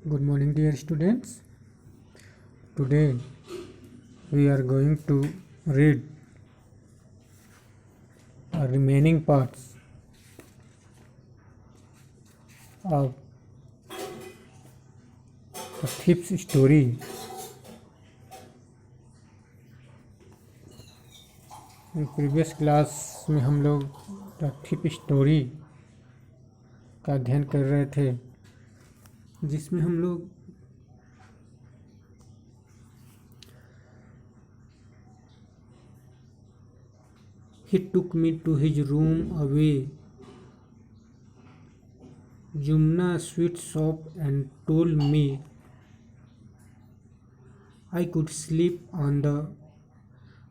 Good morning, dear students. Today we are going to read remaining parts of the thief's story. In previous class में हम लोग the थिप story का अध्ययन कर रहे थे, जिसमें हम लोग He took me to his room away Jumna sweet shop and told me I could sleep on the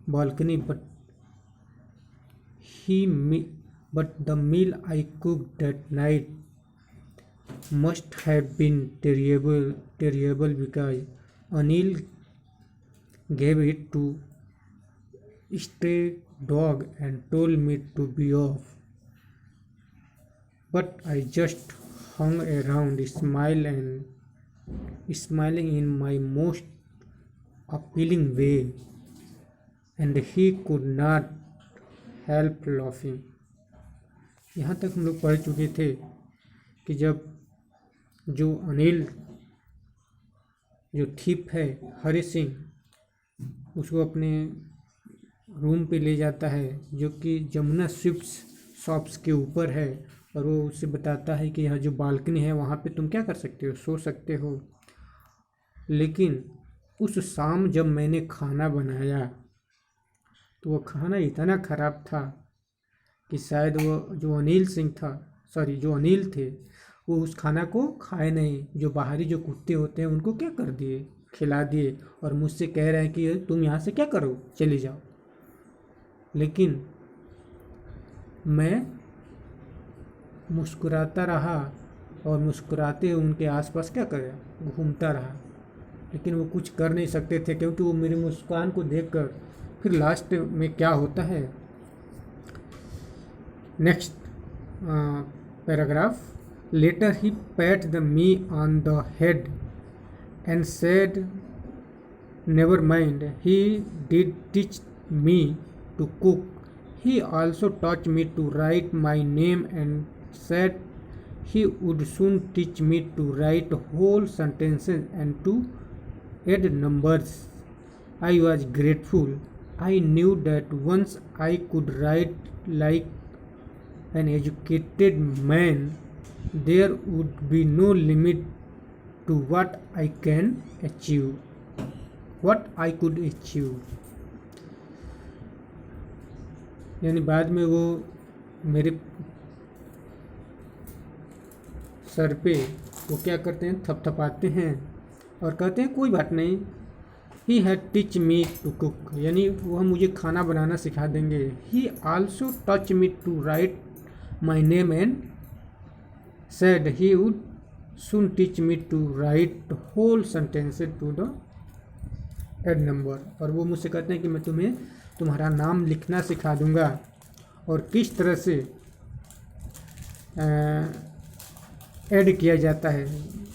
balcony, but the meal I cooked that night must have been terrible because Anil gave it to stray dog and told me to be off. But I just hung around, smiling in my most appealing way, and he could not help laughing. यहाँ तक हम लोग पढ़ चुके थे कि जब जो अनिल जो थीप है हरि सिंह उसको अपने रूम पे ले जाता है, जो कि जमुना स्वीट्स शॉप्स के ऊपर है, और वो उससे बताता है कि यह जो बालकनी है वहाँ पे तुम क्या कर सकते हो, सो सकते हो। लेकिन उस शाम जब मैंने खाना बनाया तो वो खाना इतना ख़राब था कि शायद वो जो अनिल थे वो उस खाना को खाए नहीं। जो बाहरी जो कुत्ते होते हैं उनको क्या कर दिए, खिला दिए, और मुझसे कह रहे हैं कि तुम यहाँ से क्या करो, चले जाओ। लेकिन मैं मुस्कुराता रहा और मुस्कुराते उनके आसपास क्या करें, घूमता रहा, लेकिन वो कुछ कर नहीं सकते थे क्योंकि वो मेरी मुस्कान को देखकर फिर लास्ट में क्या होता है। Next paragraph, later he pat the me on the head and said never mind, he did teach me to cook. He also taught me to write my name and said he would soon teach me to write whole sentences and to add numbers. I was grateful. I knew that once I could write like an educated man, there would be no limit to what I could achieve. यानी बाद में वो मेरे sir पे वो क्या करते हैं, थपथपाते हैं और कहते हैं कोई बात नहीं, he had teach me to cook, यानी वह मुझे खाना बनाना सिखा देंगे। He also touch me to write my name and said he would soon teach me to write whole sentences to the add number, और वो मुझसे कहते हैं कि मैं तुम्हें तुम्हारा नाम लिखना सिखा दूंगा और किस तरह से ऐड किया जाता है,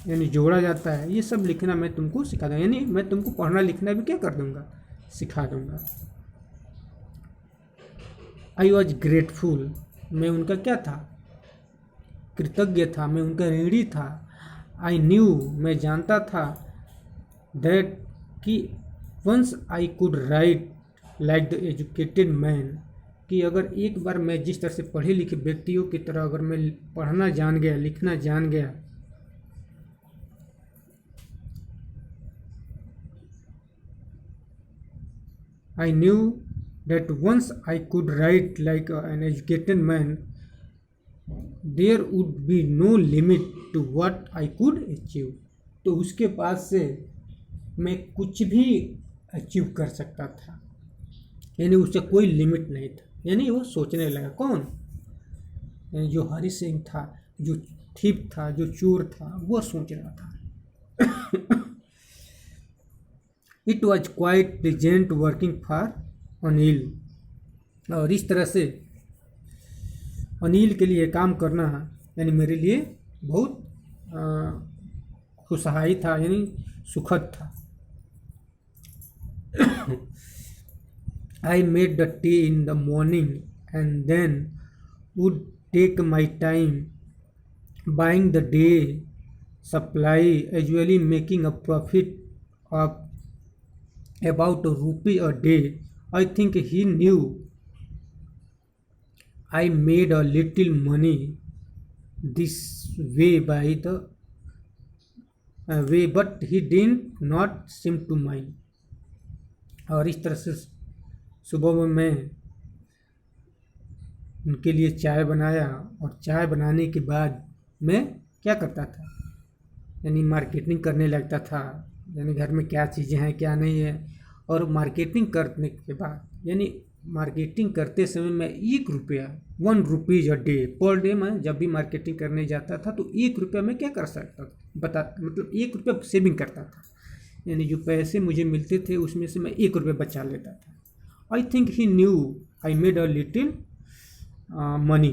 यानी जोड़ा जाता है, ये सब लिखना मैं तुमको सिखा दूंगा। यानी मैं तुमको पढ़ना लिखना भी क्या कर दूंगा, सिखा दूंगा। आई वॉज ग्रेटफुल, मैं उनका क्या था, कृतज्ञ था, मैं उनका ऋणी था। आई न्यू, मैं जानता था, दैट कि once I could write like the educated man, कि अगर एक बार मैं जिस तरह से पढ़े लिखे व्यक्तियों की तरह अगर मैं पढ़ना जान गया, लिखना जान गया, I knew that once I could write like an educated man, there would be no limit to what I could achieve. तो उसके पास से मैं कुछ भी अचीव कर सकता था, यानी उससे कोई लिमिट नहीं था। यानी वो सोचने लगा, कौन, यानी जो हरि सिंह था, जो थीप था, जो चोर था, वो सोच रहा था। It was quite pleasant working for Anil, और इस तरह से अनिल के लिए काम करना यानी मेरे लिए बहुत खुशहाली था, यानी सुखद था। I made the tea in the morning and then would take my time buying the day supply, usually making a profit of about a rupee a day. I think he knew I made a little money this way by the way, but he did not seem to mind. और इस तरह से सुबह में मैं उनके लिए चाय बनाया, और चाय बनाने के बाद मैं क्या करता था, यानी मार्केटिंग करने लगता था, यानी घर में क्या चीज़ें हैं क्या नहीं है। और मार्केटिंग करने के बाद, यानी मार्केटिंग करते समय मैं 1 रुपया 1 rupees a day per day, मैं जब भी मार्केटिंग करने जाता था तो 1 रुपया मैं क्या कर सकता था, मतलब 1 रुपया सेविंग करता था, यानी जो पैसे मुझे मिलते थे उसमें से मैं 1 रुपया बचा लेता था। I think he new I made a little money,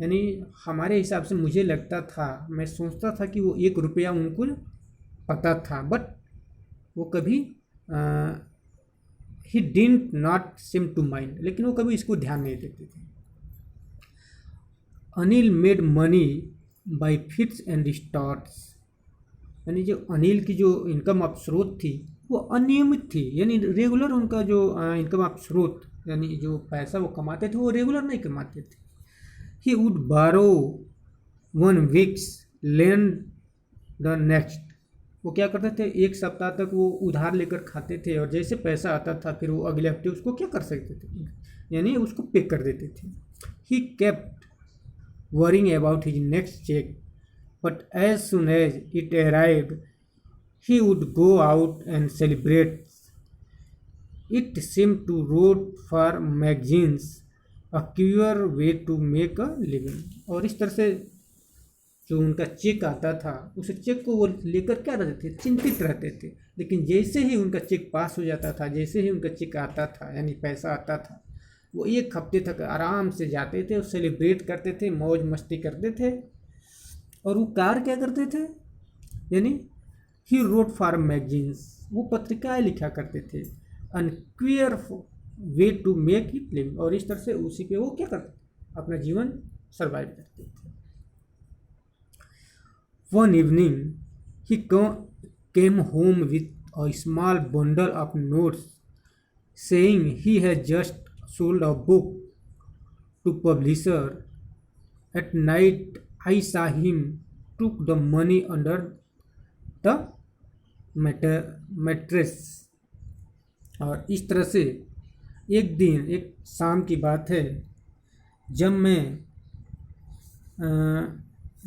यानी हमारे हिसाब से मुझे लगता था, मैं सोचता था कि वो 1 रुपया उनको पता था, बट वो कभी he didn't not seem to mind, लेकिन वो कभी इसको ध्यान नहीं देते थे। Anil made money by fits and starts, यानी जो अनिल की जो इनकम ऑफ स्रोत थी वो अनियमित थी, यानी रेगुलर उनका जो इनकम ऑफ स्रोत, यानी जो पैसा वो कमाते थे वो रेगुलर नहीं कमाते थे। ही वुड बारो 1 वीक्स लैंड द नेक्स्ट, वो क्या करते थे, 1 सप्ताह तक वो उधार लेकर खाते थे, और जैसे पैसा आता था फिर वो अगले हफ्ते उसको क्या कर सकते थे, यानी उसको पे कर देते थे। He kept worrying about his next cheque, but as soon as it arrived he would go out and celebrate. It seemed to root for magazines, a queer way to make a living. और इस तरह से जो उनका check आता था उस check को वो लेकर क्या रहते थे, चिंतित रहते थे। लेकिन जैसे ही उनका चेक पास हो जाता था, जैसे ही उनका चेक आता था, यानी पैसा आता था, वो 1 हफ्ते तक आराम से जाते थे और सेलिब्रेट करते थे, मौज मस्ती करते थे। और वो कार क्या करते थे, यानी ही रोट फॉर मैगजीन्स, वो पत्रिकाएं लिखा करते थे, अनक्वियर way to make it live, और इस तरह से उसी पे वो क्या करते, अपना जीवन सर्वाइव करते थे। One evening he came home with a small bundle of notes saying he has just sold a book to publisher. At night I saw him took the money under the mattress. और इस तरह से एक दिन, एक शाम की बात है, जब मैं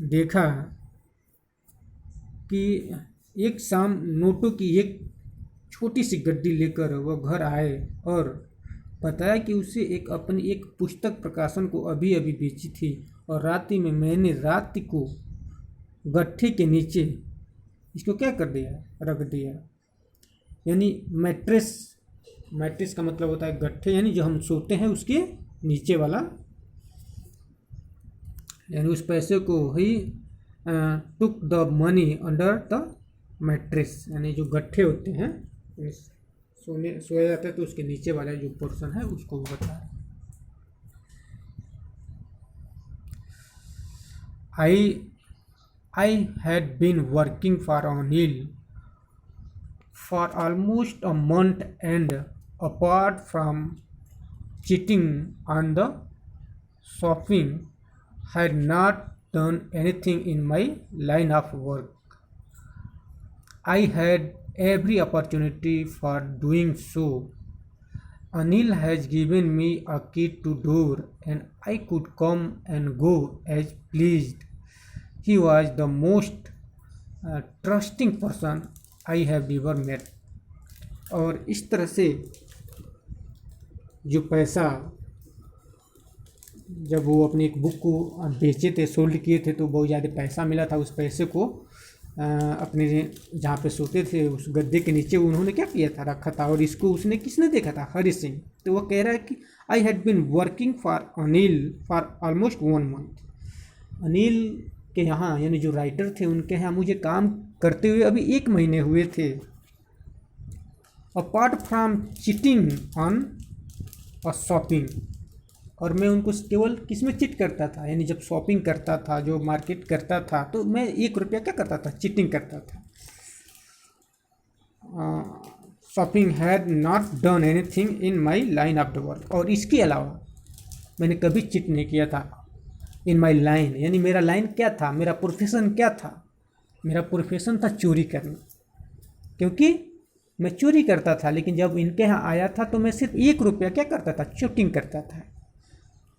देखा कि एक शाम नोटों की एक छोटी सी गड्डी लेकर वो घर आए और बताया कि उसे अपनी एक पुस्तक प्रकाशन को अभी अभी बेची थी, और रात में मैंने रात को गट्ठे के नीचे इसको क्या कर दिया, रख दिया। यानी मैट्रेस का मतलब होता है गट्ठे, यानी जो हम सोते हैं उसके नीचे वाला, यानी उस पैसे को ही took the money under the mattress, यानी जो गट्ठे होते हैं सोया जाता है तो उसके नीचे वाला जो पोर्शन है उसको वो बता रहे। I had been working for Anil for almost a month, and apart from cheating on the shopping, had not done anything in my line of work. I had every opportunity for doing so. Anil has given me a key to door, and I could come and go as pleased. He was the most trusting person I have ever met. और इस तरह से जो पैसा, जब वो अपनी एक बुक को बेचे थे, सोल्ड किए थे, तो बहुत ज़्यादा पैसा मिला था। उस पैसे को अपने जहाँ पे सोते थे उस गद्दे के नीचे उन्होंने क्या किया था, रखा था। और इसको उसने किसने देखा था, हरि सिंह। तो वो कह रहा है कि I had been working for Anil for almost 1 month. Anil कि यहाँ यानी जो राइटर थे उनके यहाँ मुझे काम करते हुए अभी 1 महीने हुए थे। Apart from cheating on a shopping, और मैं उनको केवल किस में चिट करता था, यानी जब शॉपिंग करता था, जो मार्केट करता था, तो मैं 1 रुपया क्या करता था, चीटिंग करता था। Shopping had not done anything in my line of the work, और इसके अलावा मैंने कभी चिट नहीं किया था। इन माई लाइन यानी मेरा लाइन क्या था, मेरा प्रोफेशन क्या था, मेरा प्रोफेशन था चोरी करना, क्योंकि मैं चोरी करता था। लेकिन जब इनके यहाँ आया था तो मैं सिर्फ 1 रुपया क्या करता था, चीटिंग करता था,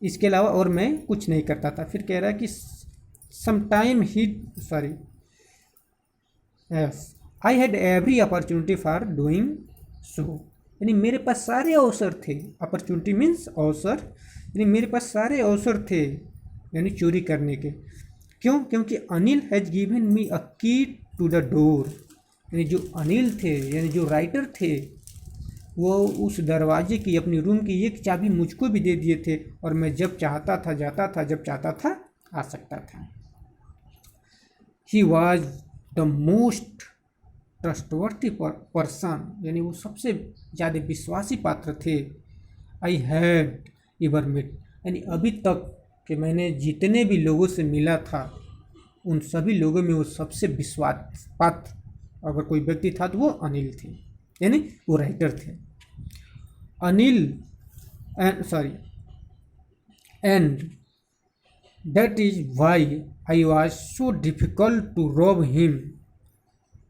इसके अलावा और मैं कुछ नहीं करता था। फिर कह रहा है कि sometime he sorry I had every opportunity for doing so, यानी मेरे पास सारे अवसर थे। अपॉर्चुनिटी मीन्स अवसर, यानी मेरे पास सारे अवसर थे यानी चोरी करने के। क्यों? क्योंकि अनिल हैज़ गिवन मी अ की टू द डोर, यानी जो अनिल थे यानी जो राइटर थे वो उस दरवाजे की, अपनी रूम की एक चाबी मुझको भी दे दिए थे, और मैं जब चाहता था जाता था, जब चाहता था आ सकता था। He was the most trustworthy person, यानी वो सबसे ज़्यादा विश्वासी पात्र थे। आई हैड एवर मेट, यानी अभी तक कि मैंने जितने भी लोगों से मिला था उन सभी लोगों में वो सबसे विश्वास पात्र अगर कोई व्यक्ति था तो वो अनिल थे, यानी वो राइटर थे। Anil and that is why I was so difficult to rob him.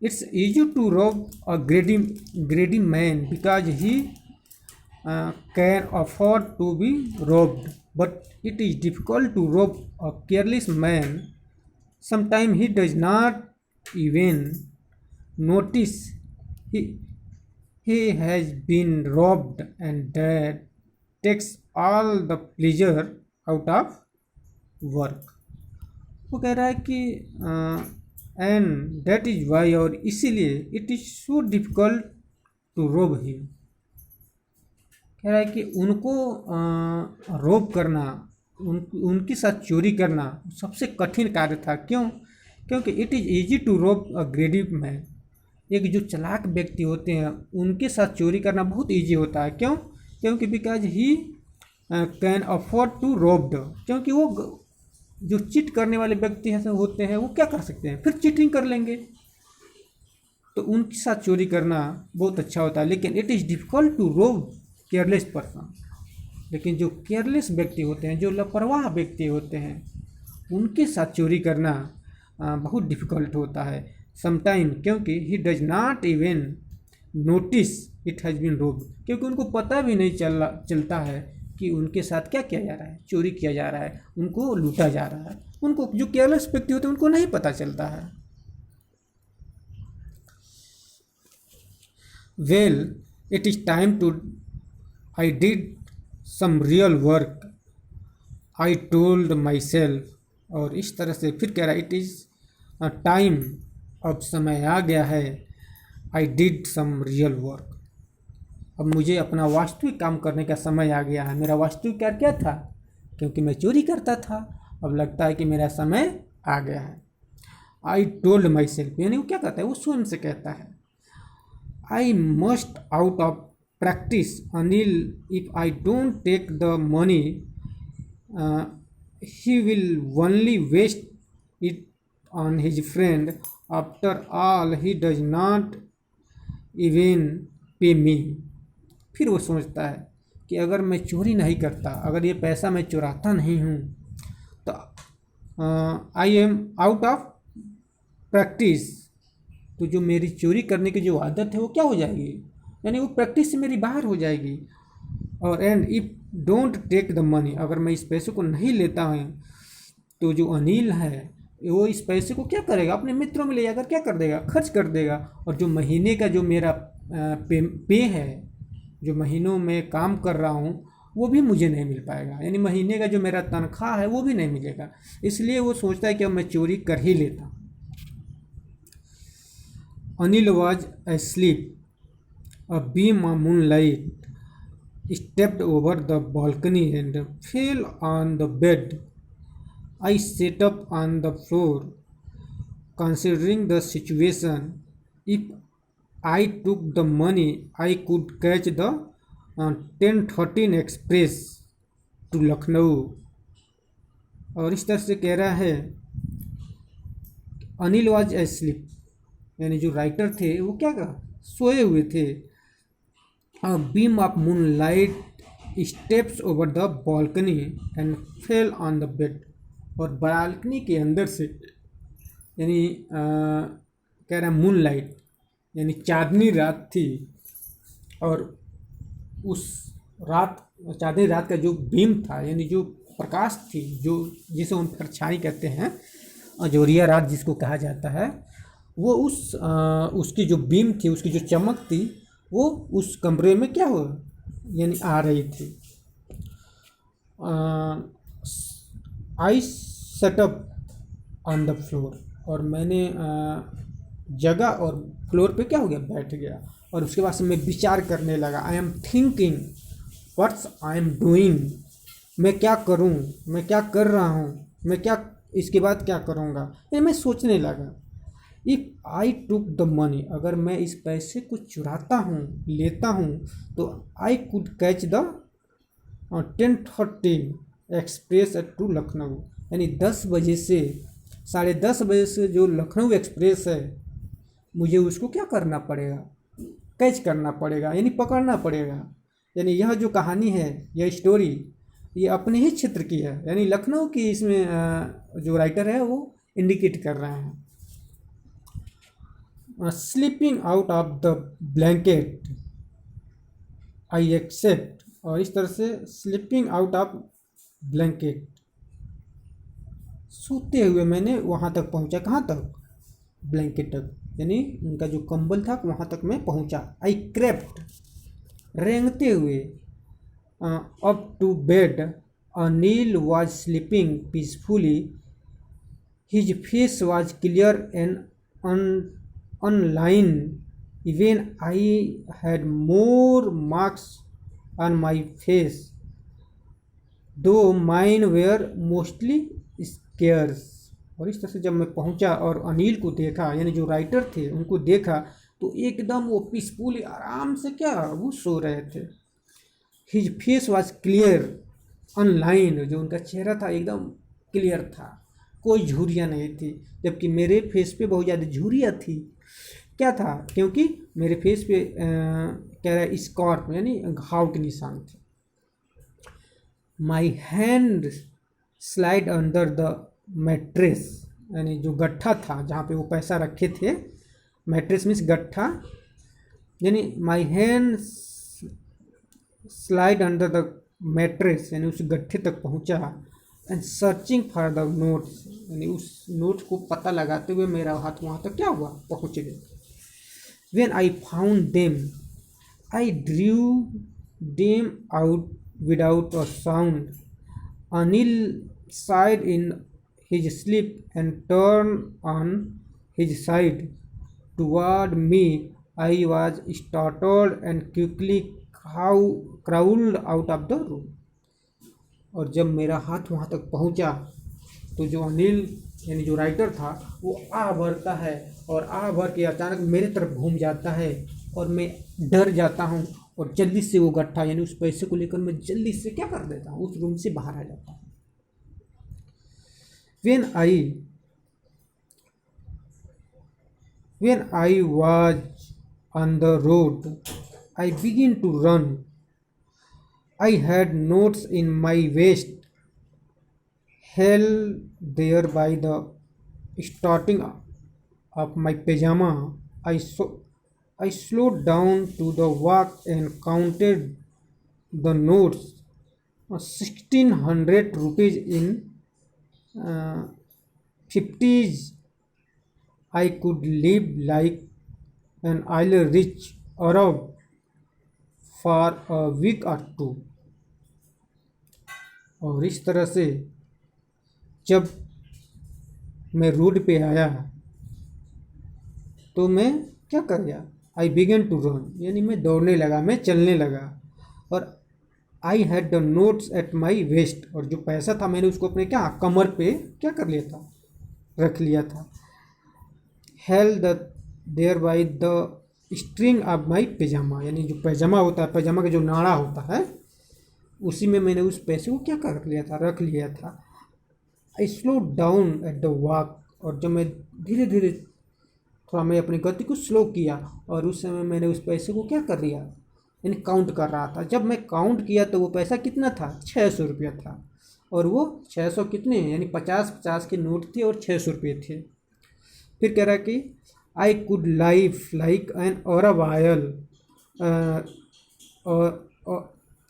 It's easy to rob a greedy man because he can afford to be robbed, but it is difficult to rob a careless man. Sometimes he does not even notice he has been robbed, and that takes all the pleasure out of work. वो कह रहा है कि and that is why, और इसीलिए it is so difficult to rob him. कह रहा है कि उनको रोब करना, उनके साथ चोरी करना सबसे कठिन कार्य था। क्यों? क्योंकि इट इज़ ईजी टू रोब अ ग्रेडी मैन, एक जो चालाक व्यक्ति होते हैं उनके साथ चोरी करना बहुत ईजी होता है। क्यों? क्योंकि because he can afford to robbed, क्योंकि वो जो चीट करने वाले व्यक्ति होते हैं वो क्या कर सकते हैं, फिर चीटिंग कर लेंगे, तो उनके साथ चोरी करना बहुत अच्छा होता है। लेकिन इट इज़ डिफ़िकल्ट टू रोब केयरलेस पर्सन, लेकिन जो केयरलेस व्यक्ति होते हैं, जो लापरवाह व्यक्ति होते हैं, उनके साथ चोरी करना बहुत डिफ़िकल्ट होता है। समटाइम, क्योंकि he does not even notice it has been robbed, क्योंकि उनको पता भी नहीं चलता है कि उनके साथ क्या किया जा रहा है, चोरी किया जा रहा है, उनको लूटा जा रहा है। उनको, जो केयरलेस व्यक्ति होते हैं, उनको नहीं पता चलता है। Well it is time to I did some real work I told myself, और इस तरह से फिर कह रहा है इट इज़ टाइम, अब समय आ गया है, I did some real work, अब मुझे अपना वास्तविक काम करने का समय आ गया है। मेरा वास्तविक कार्य क्या था? क्योंकि मैं चोरी करता था, अब लगता है कि मेरा समय आ गया है। आई टोल्ड माई सेल्फ, यानी वो क्या कहता है, वो स्वयं से कहता है। I must out of practice Anil, if I don't take the money he will only waste it on his friend, after all he does not even pay me. फिर वो सोचता है कि अगर मैं चोरी नहीं करता, अगर ये पैसा मैं चुराता नहीं हूँ, तो I am out of practice, तो जो मेरी चोरी करने की जो आदत है वो क्या हो जाएगी, यानी वो प्रैक्टिस से मेरी बाहर हो जाएगी। और and if don't take the money, अगर मैं इस पैसे को नहीं लेता हूँ तो जो अनिल है वो इस पैसे को क्या करेगा, अपने मित्रों में ले जाकर क्या कर देगा, खर्च कर देगा। और जो महीने का जो मेरा पे है, जो महीनों में काम कर रहा हूँ, वो भी मुझे नहीं मिल पाएगा, यानी महीने का जो मेरा तनख्वाह है वो भी नहीं मिलेगा। इसलिए वो सोचता है कि अब मैं चोरी कर ही लेता। Anil was asleep. A beam of moonlight stepped over the balcony and fell on the bed. I sat up on the floor, considering the situation. If I took the money, I could catch the 10:13 express to Lucknow. और इस तरह से कह रहा है, Anil was asleep, यानी जो writer थे वो क्या कहा, सोए हुए थे। A beam of moonlight steps over the balcony and fell on the bed। और बालकनी के अंदर से, यानी कह रहा है मूनलाइट, यानी चांदनी रात थी, और उस रात चांदनी रात का जो बीम था, यानी जो प्रकाश थी, जो जिसे हम परछाई कहते हैं, जोरिया रात जिसको कहा जाता है, वो उसकी जो बीम थी, उसकी जो चमक थी, वो उस कमरे में क्या हो, यानी आ रही थी। I set up on the floor, और मैंने जगह और फ्लोर पे क्या हो गया, बैठ गया। और उसके बाद से मैं विचार करने लगा। I am thinking what's I am doing, मैं क्या करूं, मैं क्या कर रहा हूं, मैं क्या इसके बाद क्या करूंगा, ये मैं सोचने लगा। If I took the money, अगर मैं इस पैसे को चुराता हूँ, लेता हूँ, तो I could catch the 10:13 express to Lucknow, यानी 10 बजे से 10:30 बजे से जो लखनऊ एक्सप्रेस है, मुझे उसको क्या करना पड़ेगा, कैच करना पड़ेगा, यानी पकड़ना पड़ेगा। यानी यह जो कहानी है, यह स्टोरी, ये अपने ही क्षेत्र की है, यानी लखनऊ की इसमें जो राइटर है वो इंडिकेट कर रहे हैं। Sleeping out of the blanket I except, और इस तरह से स्लीपिंग आउट ऑफ ब्लैंकेट, सोते हुए मैंने वहाँ तक पहुँचा, कहाँ तक, ब्लैंकेट तक, यानी उनका जो कंबल था वहाँ तक मैं पहुँचा। आई क्रेप्ट, रेंगते हुए, up to bed. Anil was sleeping peacefully, his face was clear and online, even I had more marks on my face, though mine were mostly scars। और इस तरह से जब मैं पहुंचा और अनिल को देखा, यानी जो राइटर थे उनको देखा, तो एकदम वो पीसफुली आराम से क्या वो सो रहे थे। His face was clear online, जो उनका चेहरा था एकदम क्लियर था, कोई झुर्रियाँ नहीं थी, जबकि मेरे फेस पे बहुत ज़्यादा झुर्रियाँ थी। क्या था, क्योंकि मेरे फेस पे कह रहा है स्कॉर्प, यानी घाव के निशान थे। My hand slide under the mattress, यानी जो गट्ठा था जहाँ पे वो पैसा रखे थे, मैट्रेस मीन्स गट्ठा, यानी my hand slide under the mattress, यानी उस गट्ठे तक पहुँचा। And searching for the notes, यानी उस नोट को पता लगाते हुए मेरा हाथ वहाँ तक क्या हुआ, पहुँच गया। When I found them, I drew them out without a sound. Anil sighed in his sleep and turned on his side toward me. I was startled and quickly crawled out of the room। और जब मेरा हाथ वहाँ तक पहुँचा, तो जो अनिल यानी जो राइटर था वो आह भरता है, और आह भर के अचानक मेरे तरफ घूम जाता है, और मैं डर जाता हूँ, और जल्दी से वो गट्ठा यानी उस पैसे को लेकर मैं जल्दी से क्या कर देता हूँ, उस रूम से बाहर आ जाता हूँ। When I was on the road, I began to run. I had notes in my waist, held there by the starting of my pajama. I slowed down to the walk and counted the notes. 1,600 rupees in 50s. I could live like an island rich Arab for a week or two। और इस तरह से जब मैं road पे आया तो मैं क्या कर गया, आई बिगन टू रन, यानी मैं दौड़ने लगा, मैं चलने लगा। और I had the notes at my waste, और जो पैसा था मैंने उसको अपने क्या कमर पे क्या कर लिया था, रख लिया था। Held the there by the string of my pyjama, यानी जो पैजामा होता है, पैजामा का जो नाड़ा होता है, उसी में मैंने उस पैसे को क्या कर लिया था, रख लिया था। I slow down at the walk, और जब मैं धीरे धीरे थोड़ा मैं अपनी गति को स्लो किया, और उस समय मैंने उस पैसे को क्या कर लिया, यानी काउंट कर रहा था। जब मैं काउंट किया तो वो पैसा कितना था, 600 रुपया था, और वो 600 कितने, यानी 50-50 के नोट थे और 600 रुपये थे। फिर कह रहा है कि I could life like an Arab oil,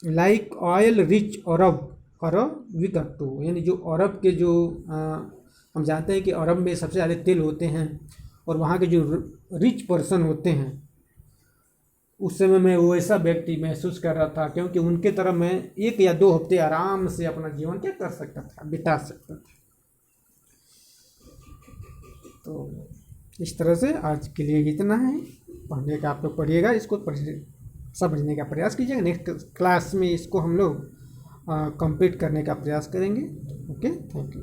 like oil rich Arab विकट्टू, यानी जो अरब के जो हम जानते हैं कि अरब में सबसे ज़्यादा तेल होते हैं, और वहाँ के जो रिच पर्सन होते हैं, उस समय मैं वैसा व्यक्ति महसूस कर रहा था, क्योंकि उनके तरह मैं 1 या 2 हफ्ते आराम से अपना जीवन क्या कर सकता था, बिता सकता था। तो इस तरह से आज के लिए इतना है। पढ़ने का आप लोग पढ़िएगा, इसको समझने का प्रयास कीजिएगा। नेक्स्ट क्लास में इसको हम लोग कंप्लीट करने का प्रयास करेंगे। Okay, thank you.